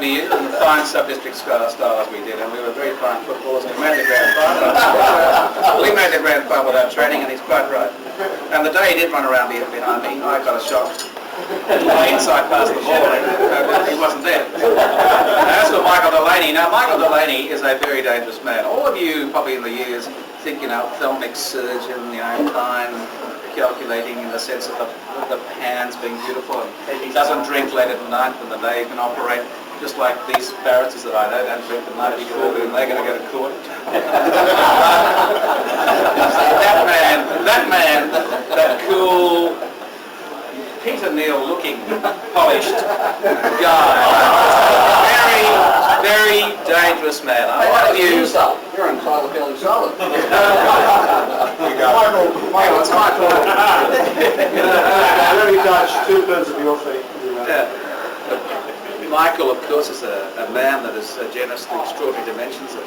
debut in the fine sub-district style as we did, and we were very fine footballers. We made the grand final. We made the grand final without training, and he's quite right. And the day he did run around behind me, I got a shock. Inside past the ball, he wasn't there. As for Michael Delaney, now Michael Delaney is a very dangerous man. All of you probably in the years think, ophthalmic surgeon, kind, calculating in the sense of the hands being beautiful, and he doesn't drink late at night when the day he can operate, just like these barristers that I know don't drink the night before and they're going to go to court. that cool, Peter Neal looking, polished guy. Very, very dangerous man. I want to use... You're entitled fairly solid. Michael, it's Michael. Very Dutch, 2/3 of your feet. Michael, of course, is a man that is generous to extraordinary dimensions.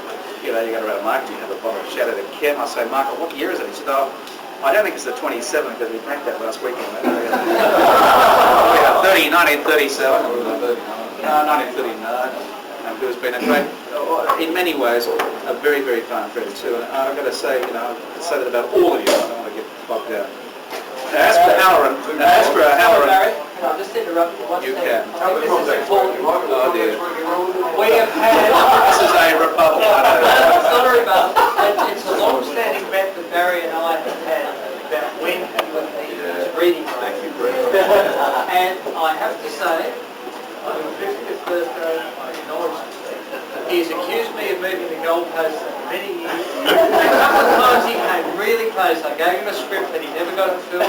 You go around Michael, you have a bottle of Shadow to Kim. I say, Michael, what year is it? He said, oh, I don't think it's the 27th because we drank that last weekend. 1937. No, 1939. Who's been a great, in many ways, a very, very fine friend too. And I've got to say, I could say that about all of you. I don't want to get bogged down. As for Halloran, Can I just interrupt you? You can. I think this is important. Oh dear. We have had... This is a rebuttal. I know. It's not a rebuttal. It's a long-standing bet that Barry and I have had about when he would be breathing. And I have to say, on my 50th birthday, I acknowledge he's accused me of moving the goalposts for many years. A couple of times he came really close. I gave him a script that he never got it filled.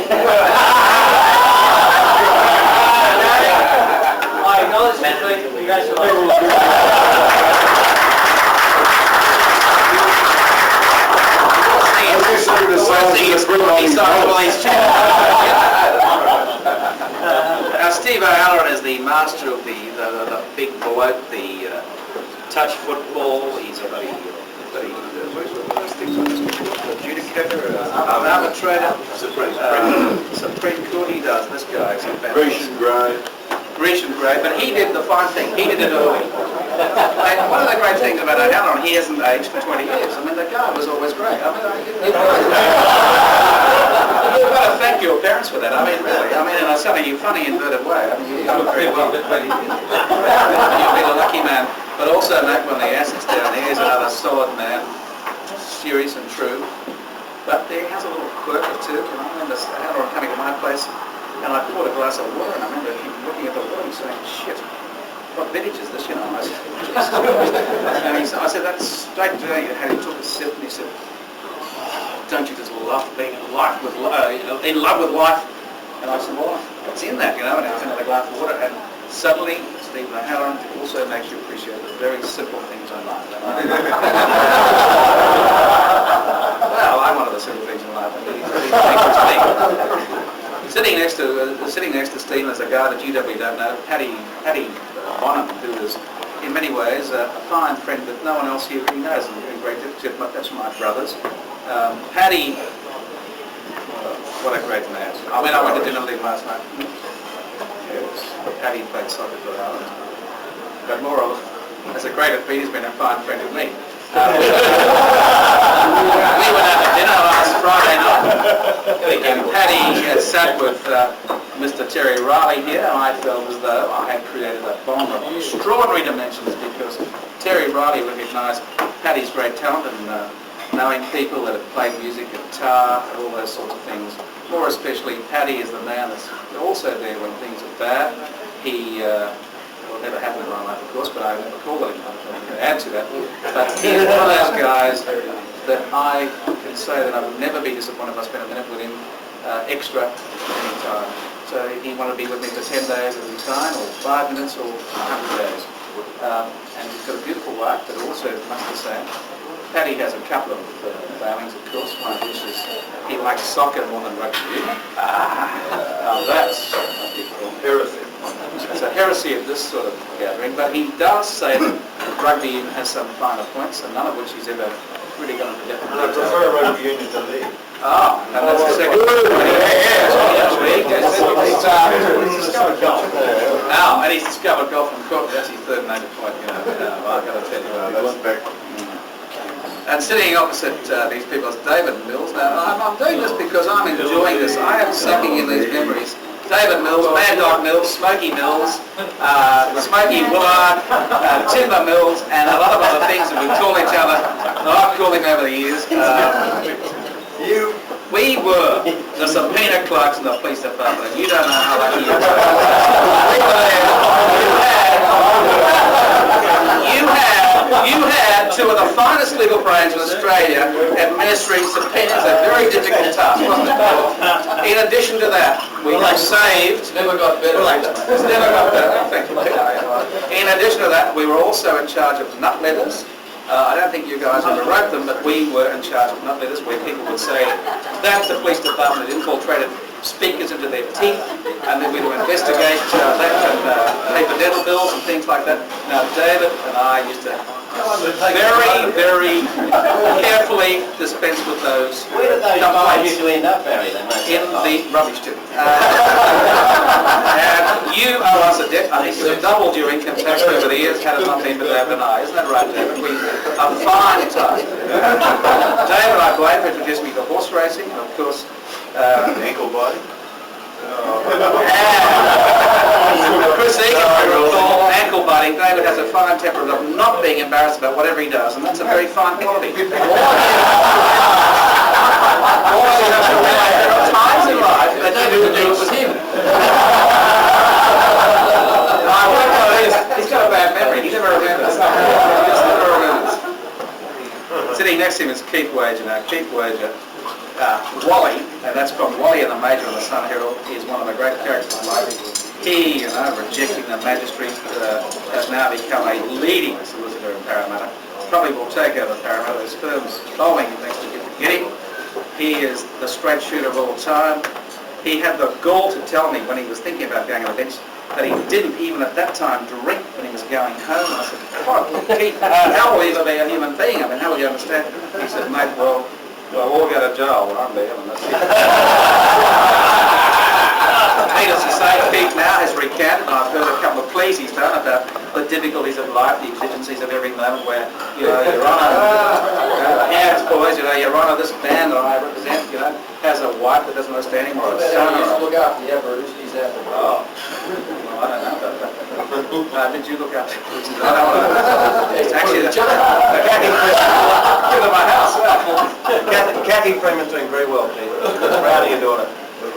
I acknowledge that, but congratulations. Now, Steve O'Halloran is the master of the big bloke, the touch football. He's a adjudicator, arbitrator, Supreme Court. He does. This guy is Grecian grey, but he did the fine thing. He did it early. And one of the great things about O'Halloran, he hasn't aged for 20 years. I mean, the guy was always great. I mean, you've got to thank your parents for that. I mean, really. I mean, in a sort of funny, inverted way. I mean, you look very well. You've been a lucky man. But also, Mac, when the assets down there, he's another solid man, serious and true. But he has a little quirk or two. I remember O'Halloran coming to my place, and I poured a glass of water, and I remember him looking at the water and saying, shit, what vintage is this, And I said, I said, that's straight to you. And he took a sip, and he said, oh, don't you just love being in love with life? And I said, well, what's in that, And I had a glass of water, and suddenly, Stephen O'Halloran also makes you appreciate the very simple things in life. Well, I'm one of the simple things in life. Sitting next to Stephen is a guy that you definitely don't know, Paddy Bonham, who is in many ways a fine friend that no one else here really knows, and a great except that's my brothers. Paddy, what a great man! I mean, I went to dinner with him last night. Yes, Paddy played soccer for hours, but more of as a great feat, he's been a fine friend of me. We went out to dinner last Friday night, and Paddy sat with Mr. Terry Riley here, and I felt as though I had created a bond of extraordinary dimensions because Terry Riley recognised Paddy's great talent and knowing people that have played music, guitar, all those sorts of things. More especially, Paddy is the man that's also there when things are bad. He will never happen in my life, of course, but I never call it. I can add to that. But he's one of those guys that I can say that I would never be disappointed if I spent a minute with him extra any time. So he wanted to be with me for 10 days at a time, or 5 minutes, or 100 days. And he's got a beautiful wife, but also much the same. Paddy has a couple of failings, of course. One of which is he likes soccer more than rugby union. That's heresy. It's a heresy of this sort of gathering, but he does say that rugby union has some finer points, and none of which he's ever really gone into depth. I prefer rugby union to league. Oh, and that's the second. Now, and he's discovered golf. And he's discovered golf from Cook. That's his third word made a point, you know, I've got to tell you. That's back. And sitting opposite these people is David Mills. Now, I'm doing this because I'm enjoying this. I am sucking in these memories. David Mills, Mad Dog Mills, Smoky Mills, Smoky Willard, Timber Mills, and a lot of other things that we call each other, that I've called him over the years. We were the subpoena clerks in the police department, and you don't know how lucky you are. You had two of the finest legal brains in Australia administering subpoenas, a very difficult task, wasn't it? In addition to that, we have saved... Never got better. It's never got better. Thank you. In addition to that, we were also in charge of nut letters. I don't think you guys ever wrote them, but we were in charge of nut letters where people would say that the police department had infiltrated speakers into their teeth, and then we would investigate that and paper dental bills and things like that. Now, David and I used to very, very carefully dispense with those. Where did those guys usually end up, Barry? In the rubbish tip. And you owe us a debt. I think you've doubled your income tax over the years, had it not been for David and I. Isn't that right, David? We a fine time. David, I blame for introducing me to horse racing, and of course, Ankle body. Chris Egan, I recall, ankle biting. David has a fine temperament of not being embarrassed about whatever he does, and that's a very fine quality. There are times in life that you do it with him. I won't tell you, he's got a bad memory. He never remembers. He just never remembers. Sitting next to him is Keith Wager. Now, Keith Wager, Wally, and that's from Wally and the Major and the Sun Herald, is one of the great characters in life. He, rejecting the magistrate, has now become a leading solicitor in Parramatta. Probably will take over Parramatta. His firm's bowling next to get him. He is the straight shooter of all time. He had the gall to tell me when he was thinking about going on the bench that he didn't even at that time drink when he was going home. And I said, "What, Keith, how will you ever be a human being? I mean, how will you understand?" He said, "Mate, well, we'll go to jail when I'm there, and that's it." Needless to say, Keith now has recanted, and I've heard a couple of pleas he's done about the difficulties of life, the exigencies of every moment where, Your Honour, hands, boys, Your Honour, this band that I represent, has a wife that doesn't understand him, or a son, or Look after the Aborigines out there. Oh, well, I don't know about that. Did you look after I don't know. It's actually the Kathy Freeman at my house. Kathy Freeman's doing very well, Pete. Proud of your daughter.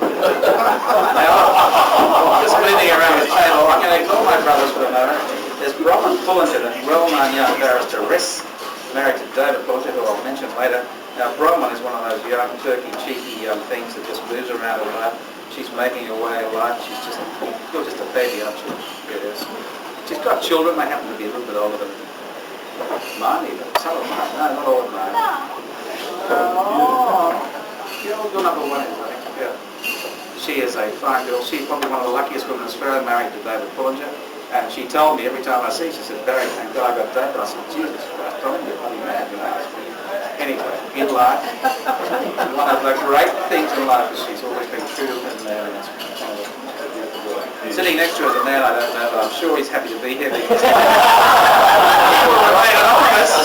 Now, just moving around the table, I'm going to call my brothers for a moment. There's Bronwyn Pullinger, a well-known young barrister, married to David Pullinger, who I'll mention later. Now, Bronwyn is one of those young, turkey, cheeky young things that just moves around in life. She's making her way in life. You're just a baby, aren't you? Yes. She's got children. They happen to be a little bit older than mine, even. Some of mine. No, not all of mine. You're number one, I think. Yeah. She is a fine girl. She's probably one of the luckiest women in Australia, married to David Pullinger. And she told me every time I see her, she said, "Barry, thank God I got David." I said, "Jesus Christ, Pullinger, you're bloody mad, Anyway, in life, one of the great things in life is she's always been true to him there. And sitting next to her is a man I don't know, but I'm sure he's happy to be here because he will remain anonymous.